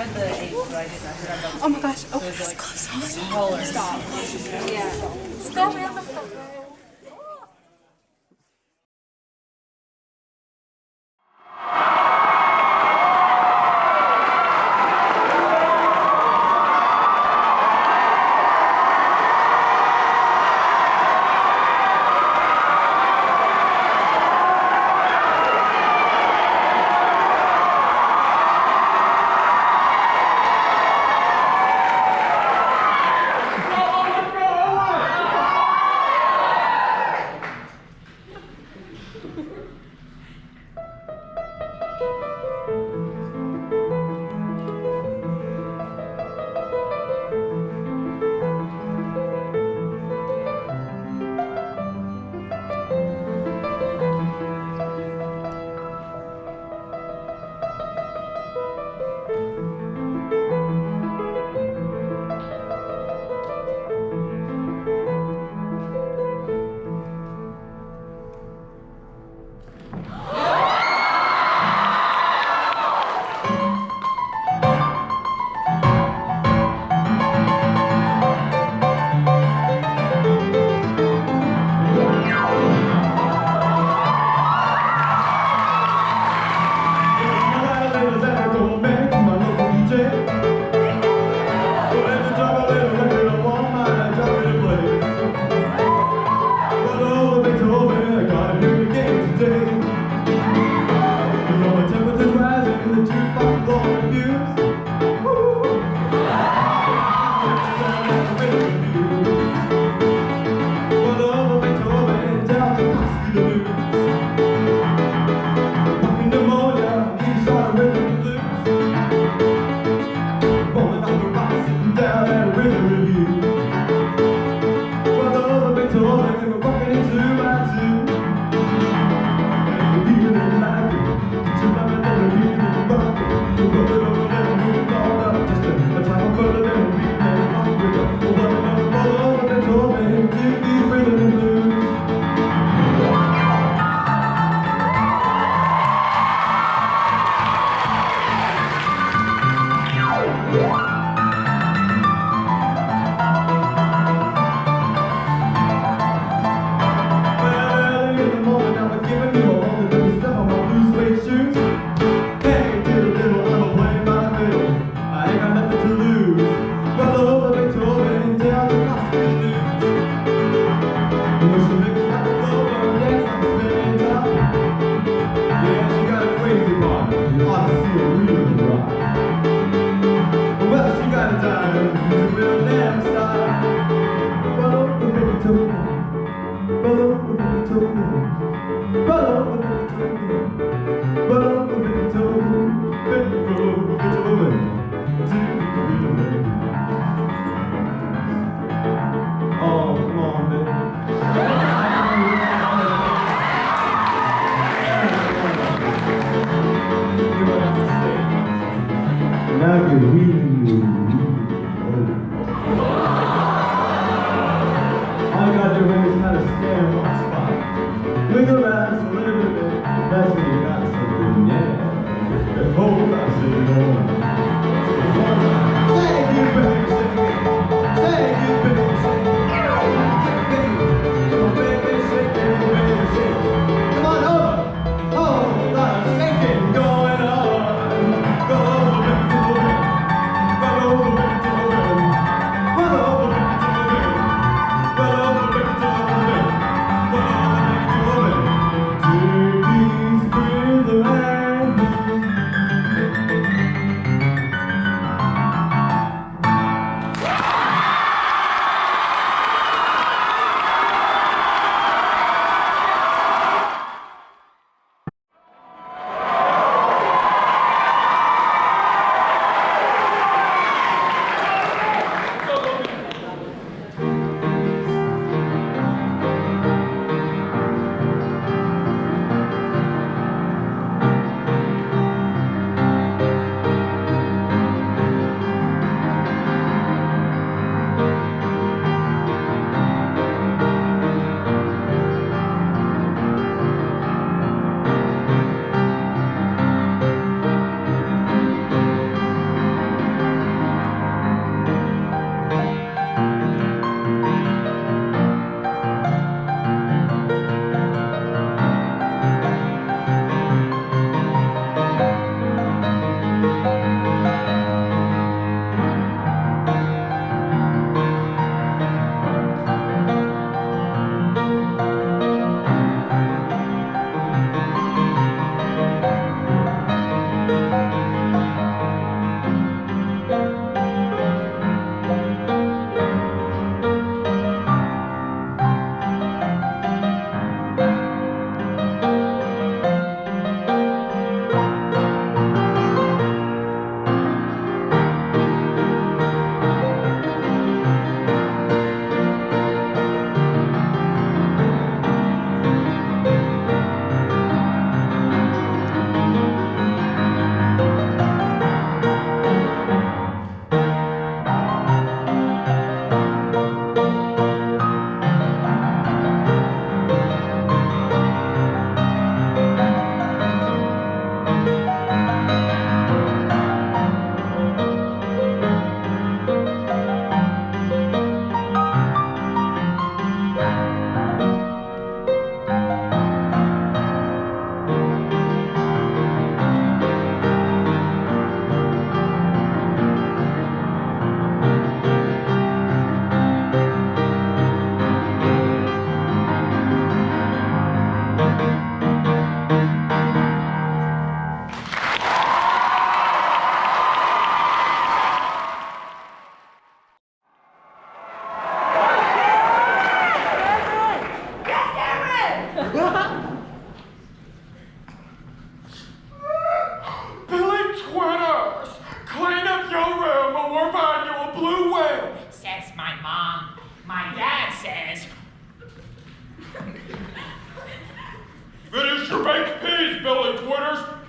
had the 8, but I forgot about the Oh my gosh. Oh, so it was like close. color. Stop. Yeah. Stop. We have the photo.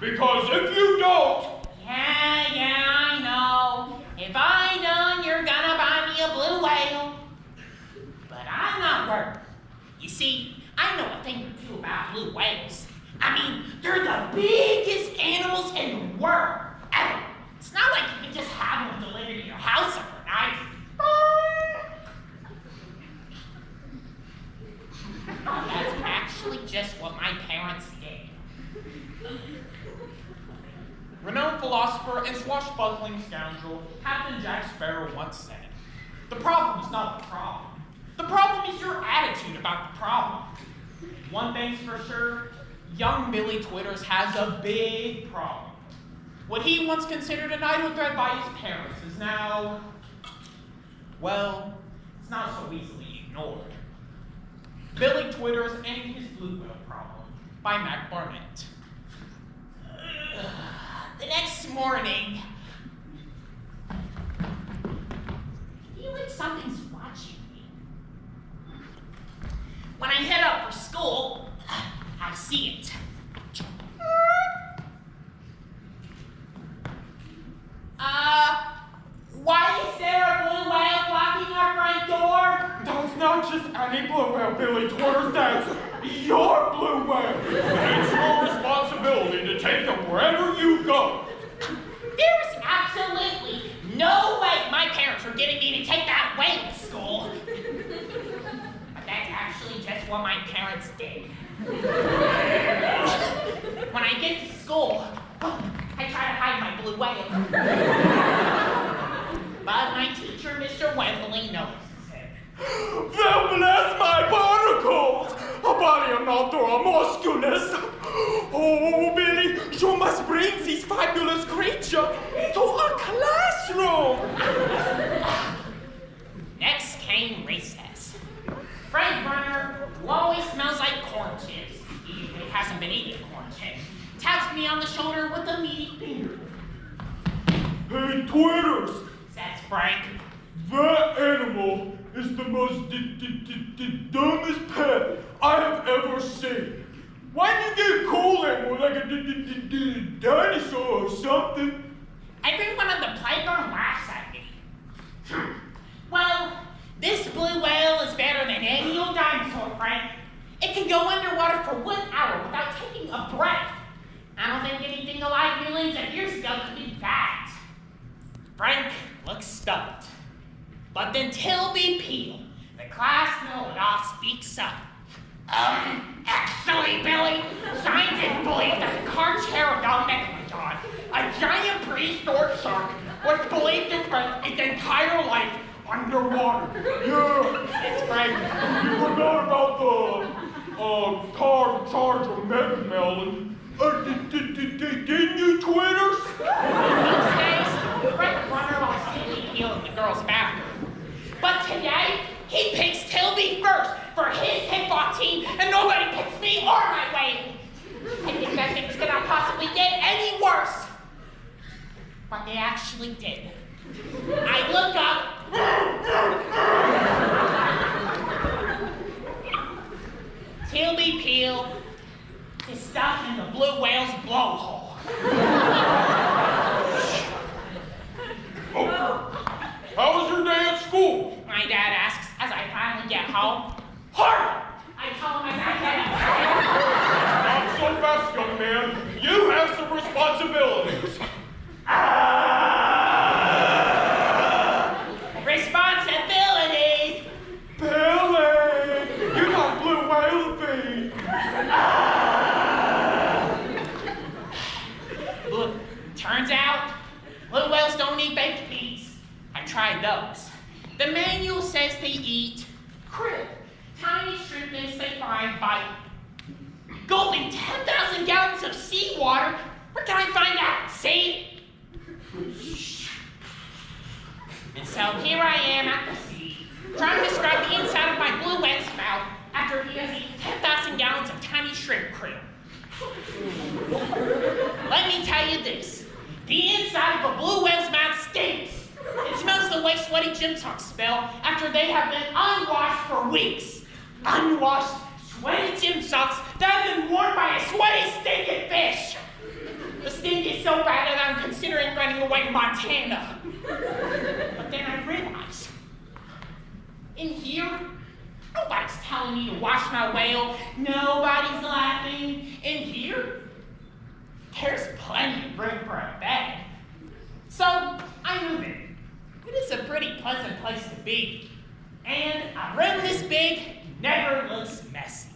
Because if you don't... Yeah, I know. If I don't, you're gonna buy me a blue whale. But I'm not worried. You see, I know a thing or two about blue whales. I mean, they're the biggest animals in the world ever. It's not like you can just have them delivered to your house overnight. That's actually just what my parents did. Renowned philosopher and swashbuckling scoundrel Captain Jack Sparrow once said, "The problem is not the problem. The problem is your attitude about the problem." One thing's for sure, young Billy Twitters has a big problem. What he once considered an idle threat by his parents is now, well, it's not so easily ignored. Billy Twitters and His Blue Whale Problem by Mac Barnett. The next morning, I feel like something's watching me. When I head up for school, I see it. Why is there a blue whale blocking our front door? That's not just any blue whale, Billy Twitters, that's your blue whale. And it's your responsibility to take them wherever you go. There's absolutely no way my parents are getting me to take that whale to school. But that's actually just what my parents did. When I get to school, I try to hide my blue whale. But my teacher, Mr. Wembley, notices it. They'll bless my barnacles! A body of Natura musculus! Oh, Billy, you must bring this fabulous creature into our classroom! Next came recess. Fred Brennan, who always smells like corn chips, even if he hasn't been eating corn chips, taps me on the shoulder with a meaty finger. Hey, Twitters! Says Frank. That animal is the most dumbest pet I have ever seen. Why do you get a cool animal like a dinosaur or something? Everyone on the playground laughs at me. Well, this blue whale is better than any old dinosaur, Frank. It can go underwater for 1 hour without taking a breath. I don't think anything alive millions of years ago could do that. Frank looks stumped. But then Tilby Peel, the class know-it-all, speaks up. Actually, Billy, scientists believe that the Carcharodon megalodon, a giant prehistoric shark, was believed to spend its entire life underwater. Yeah, It's Frank. you forgot about the car in charge of Megamelon. Didn't you, Twitters? These days, Frank Runner lost Tilby Peel in the girls' bathroom. But today, he picks Tilby first for his hip-hop team, and nobody picks me or my whale. I think that things could not possibly get any worse. But they actually did. I look up. Tilby Peel is stuck in the blue whale's blowhole. Oh. How was your day at school? My dad asks as I finally get home. Hartman! I tell him as I get up. Not so fast, young man. You have some responsibilities. Responsibilities! Billy! You got blue whale feet! Look, turns out, blue whales don't eat baked peas. I tried those. The manual says they eat krill, tiny shrimpets they find by gulping 10,000 gallons of seawater. Where can I find out? See? And so here I am at the sea, trying to describe the inside of my blue whale's mouth after he has eaten 10,000 gallons of tiny shrimp krill. Let me tell you this. The inside of a blue whale's mouth stinks. It smells the way sweaty gym socks smell after they have been unwashed for weeks. Unwashed, sweaty gym socks that have been worn by a sweaty, stinking fish. stink is so bad that I'm considering running away to Montana. But then I realized, in here, nobody's telling me to wash my whale. Nobody's laughing. In here, there's plenty of room for a bed. So I move in. It is a pretty pleasant place to be. And a room this big never looks messy.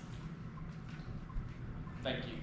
Thank you.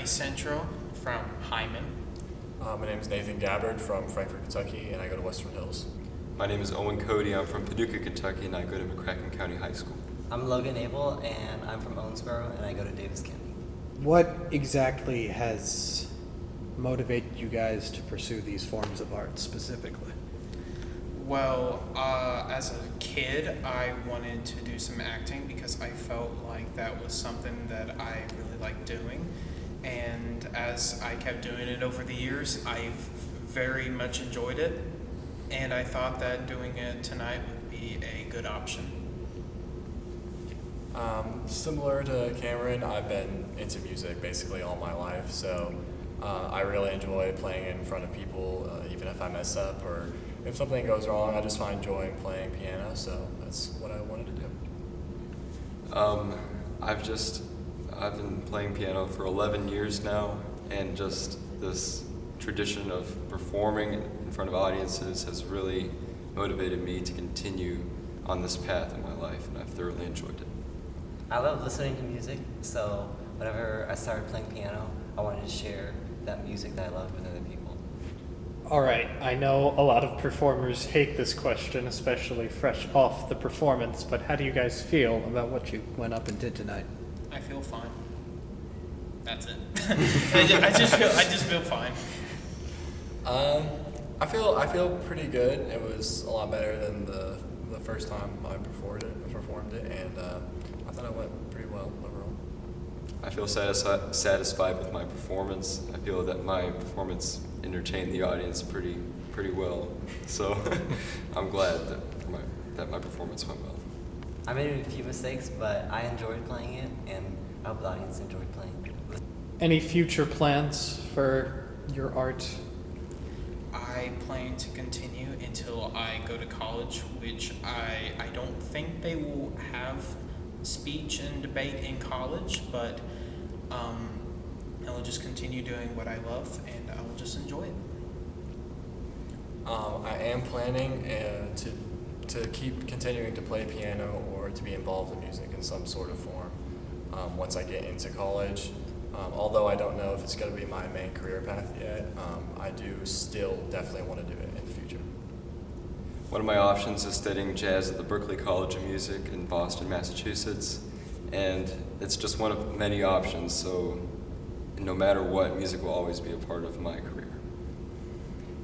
Nice Central from Hyman. My name is Nathan Gabbard from Frankfort, Kentucky, and I go to Western Hills. My name is Owen Cody. I'm from Paducah, Kentucky, and I go to McCracken County High School. I'm Logan Abel, and I'm from Owensboro, and I go to Davis County. What exactly has motivated you guys to pursue these forms of art specifically? Well, as a kid, I wanted to do some acting because I felt like that was something that I really liked doing. And as I kept doing it over the years, I've very much enjoyed it. And I thought that doing it tonight would be a good option. Similar to Cameron, I've been into music basically all my life, so I really enjoy playing in front of people, even if I mess up or if something goes wrong. I just find joy in playing piano, so that's what I wanted to do. I've been playing piano for 11 years now, and just this tradition of performing in front of audiences has really motivated me to continue on this path in my life, and I've thoroughly enjoyed it. I love listening to music, so whenever I started playing piano, I wanted to share that music that I loved with other people. All right, I know a lot of performers hate this question, especially fresh off the performance, but how do you guys feel about what you went up and did tonight? I feel fine. That's it. I just feel fine. I feel pretty good. It was a lot better than the first time I performed it, and I thought it went pretty well overall. I feel satisfied with my performance. I feel that my performance entertained the audience pretty well. So I'm glad that my performance went well. I made a few mistakes, but I enjoyed playing it, and I hope the audience enjoyed playing it. Any future plans for your art? I plan to continue until I go to college, which I don't think they will have speech and debate in college, but I will just continue doing what I love, and I will just enjoy it. I am planning to keep continuing to play piano or to be involved in music in some sort of form once I get into college. Although I don't know if it's going to be my main career path yet, I do still definitely want to do it in the future. One of my options is studying jazz at the Berklee College of Music in Boston, Massachusetts, and it's just one of many options, so no matter what, music will always be a part of my career.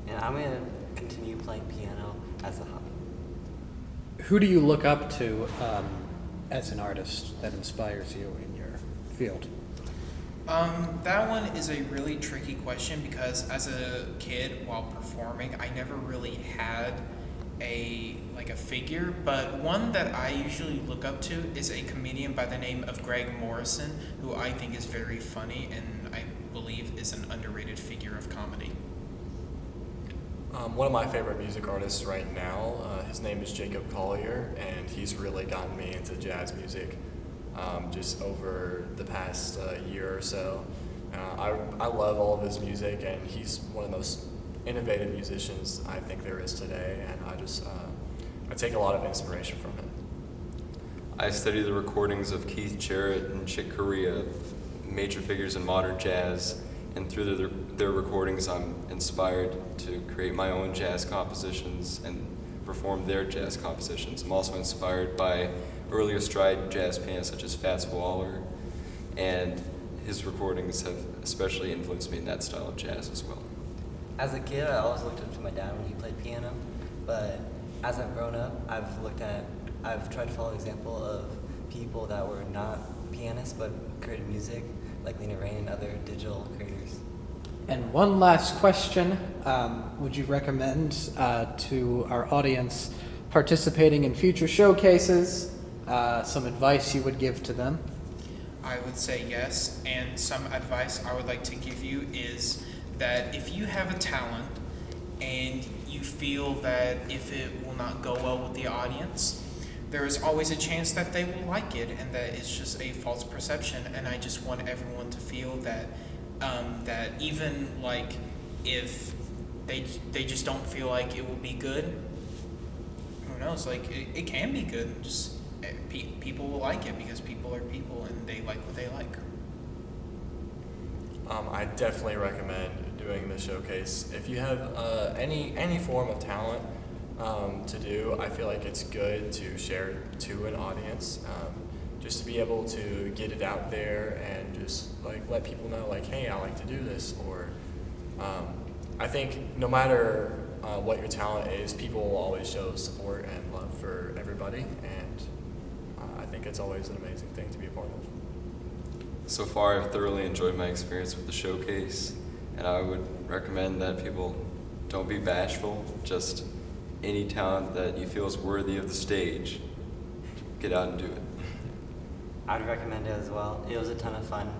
And I'm going to continue playing piano as a hobby. Who do you look up to as an artist that inspires you in your field? That one is a really tricky question because as a kid while performing, I never really had a figure, but one that I usually look up to is a comedian by the name of Greg Morrison, who I think is very funny and I believe is an underrated figure of comedy. One of my favorite music artists right now, his name is Jacob Collier, and he's really gotten me into jazz music just over the past year or so. I love all of his music, and he's one of the most innovative musicians I think there is today, and I take a lot of inspiration from him. I study the recordings of Keith Jarrett and Chick Corea, major figures in modern jazz, and through their recordings I'm inspired to create my own jazz compositions and perform their jazz compositions. I'm also inspired by earlier stride jazz pianists such as Fats Waller, and his recordings have especially influenced me in that style of jazz as well. As a kid, I always looked up to my dad when he played piano, but as I've grown up, I've tried to follow the example of people that were not pianists but created music, like Lena Raine and other digital creators. And one last question, would you recommend to our audience participating in future showcases some advice you would give to them? I would say yes, and some advice I would like to give you is that if you have a talent and you feel that if it will not go well with the audience, there is always a chance that they will like it and that it's just a false perception. And I just want everyone to feel that that even like if they just don't feel like it will be good, who knows, like it can be good. Just people will like it because people are people and they like what they like. I definitely recommend doing the showcase. If you have any form of talent to do, I feel like it's good to share to an audience, just to be able to get it out there and just like let people know, like, hey, I like to do this. Or I think no matter what your talent is, people will always show support and love for everybody, and I think it's always an amazing thing to be a part of. So far, I've thoroughly enjoyed my experience with the showcase, and I would recommend that people don't be bashful. Just any talent that you feel is worthy of the stage, get out and do it. I'd recommend it as well. It was a ton of fun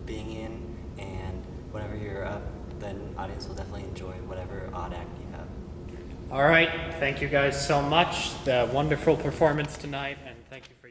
being in, and whenever you're up, then audience will definitely enjoy whatever odd act you have. All right. Thank you guys so much. The wonderful performance tonight, and thank you for